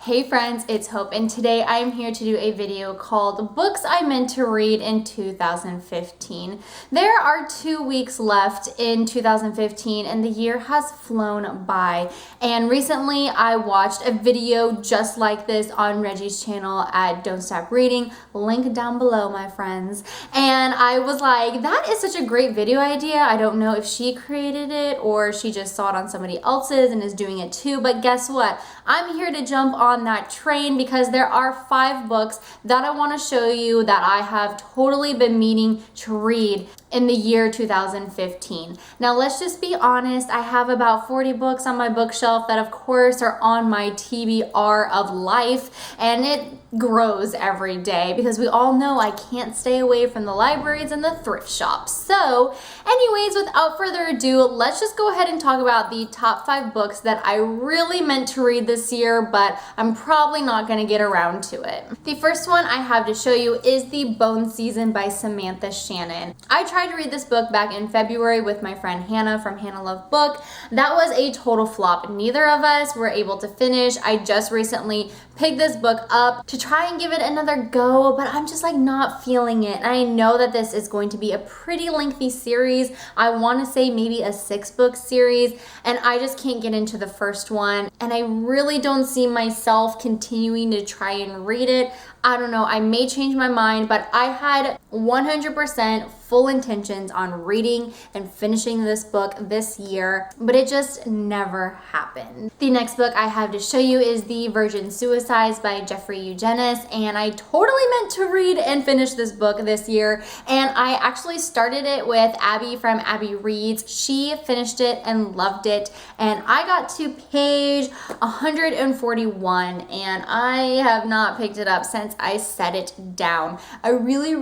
Hey friends, it's Hope, and today I am here to do a video called Books I Meant to Read in 2015. There are 2 weeks left in 2015 and the year has flown by, and recently I watched a video just like this on Reggie's channel at Don't Stop Reading, link down below my friends, and I was like, that is such a great video idea. I don't know if she created it or she just saw it on somebody else's and is doing it too, but guess what? I'm here to jump on that train because there are 5 books that I want to show you that I have totally been meaning to read in the year 2015. Now let's just be honest, I have about 40 books on my bookshelf that of course are on my TBR of life, and it grows every day because we all know I can't stay away from the libraries and the thrift shops. So anyways, without further ado, let's just go ahead and talk about the top 5 books that I really meant to read this year, but I'm probably not going to get around to it. The first one I have to show you is The Bone Season by Samantha Shannon. I tried to read this book back in February with my friend Hannah from Hannah Love Book. That was a total flop. Neither of us were able to finish. I just recently picked this book up to try and give it another go, but I'm just like not feeling it. And I know that this is going to be a pretty lengthy series. I want to say maybe a 6-book series, and I just can't get into the first one. And I really don't see myself continuing to try and read it. I don't know, I may change my mind, but I had 100% full intentions on reading and finishing this book this year, but it just never happened. The next book I have to show you is The Virgin Suicides by Jeffrey Eugenides, and I totally meant to read and finish this book this year, and I actually started it with Abby from Abby Reads. She finished it and loved it, and I got to page 141, and I have not picked it up since I set it down. I really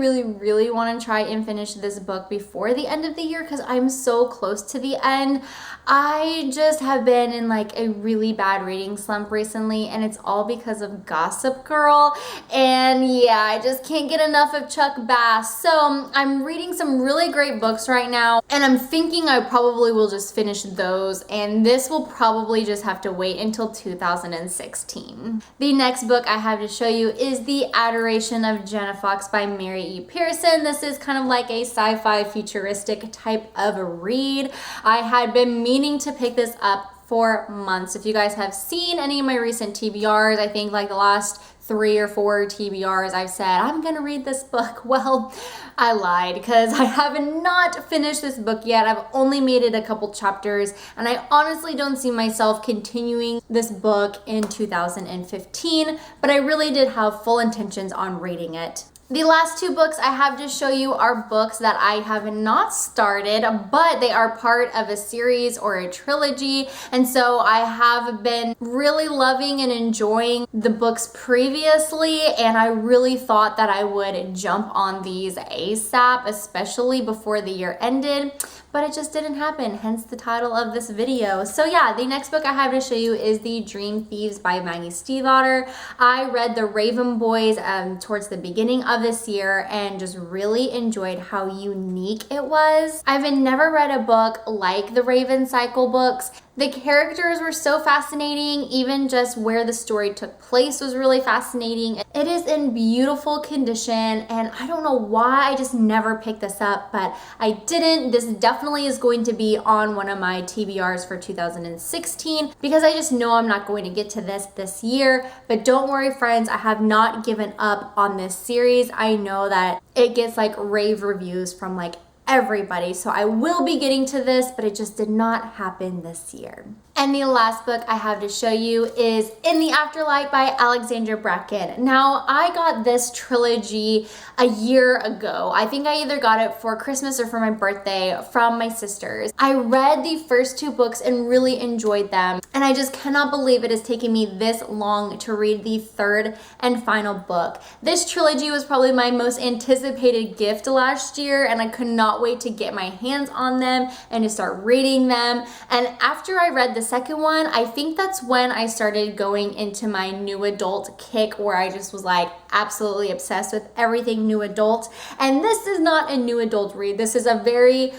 want to try and finish this book before the end of the year because I'm so close to the end. I just have been in like a really bad reading slump recently, and it's all because of Gossip Girl, and yeah, I just can't get enough of Chuck Bass. So I'm reading some really great books right now, and I'm thinking I probably will just finish those, and this will probably just have to wait until 2016. The next book I have to show you is The Adoration of Jenna Fox by Mary E. Pearson. This is kind of like a sci-fi futuristic type of read. I had been meaning to pick this up for months. If you guys have seen any of my recent TBRs, I think like the last 3 or 4 TBRs, I've said I'm gonna read this book. Well, I lied because I have not finished this book yet. I've only made it a couple chapters, and I honestly don't see myself continuing this book in 2015, but I really did have full intentions on reading it. The last 2 books I have to show you are books that I have not started, but they are part of a series or a trilogy, and so I have been really loving and enjoying the books previously, and I really thought that I would jump on these ASAP, especially before the year ended, but it just didn't happen, hence the title of this video. So yeah, the next book I have to show you is The Dream Thieves by Maggie Stiefvater. I read The Raven Boys towards the beginning of this year and just really enjoyed how unique it was. I've never read a book like the Raven Cycle books. The characters were so fascinating, even just where the story took place was really fascinating. It is in beautiful condition, and I don't know why I just never picked this up, but I didn't. This definitely is going to be on one of my TBRs for 2016 because I just know I'm not going to get to this year. But don't worry friends, I have not given up on this series. I know that it gets like rave reviews from like everybody, so I will be getting to this, but it just did not happen this year. And the last book I have to show you is In the Afterlife by Alexandra Bracken. Now, I got this trilogy a year ago. I think I either got it for Christmas or for my birthday from my sisters. I read the first 2 books and really enjoyed them, and I just cannot believe it has taken me this long to read the 3rd and final book. This trilogy was probably my most anticipated gift last year, and I could not cannot wait to get my hands on them and to start reading them. And after I read the second one, I think that's when I started going into my new adult kick, where I just was like absolutely obsessed with everything new adult. And this is not a new adult read. This is a very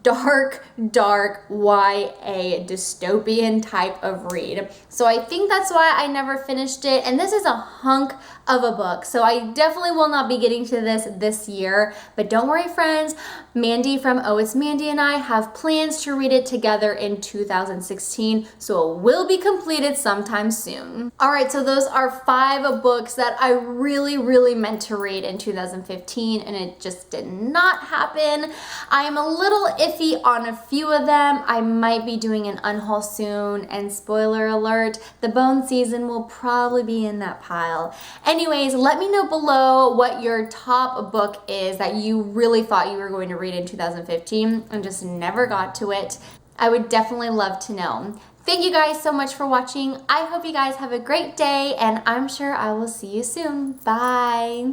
dark YA dystopian type of read. So I think that's why I never finished it. And this is a hunk of a book. So I definitely will not be getting to this year. But don't worry, friends. Mandy from Oh It's Mandy and I have plans to read it together in 2016. So it will be completed sometime soon. All right, so those are 5 books that I really meant to read in 2015, and it just did not happen. I am a little iffy on a few of them. I might be doing an unhaul soon, and spoiler alert, the bone season will probably be in that pile. Anyways, let me know below what your top book is that you really thought you were going to read in 2015 and just never got to it. I would definitely love to know. Thank you guys so much for watching. I hope you guys have a great day, and I'm sure I will see you soon. Bye.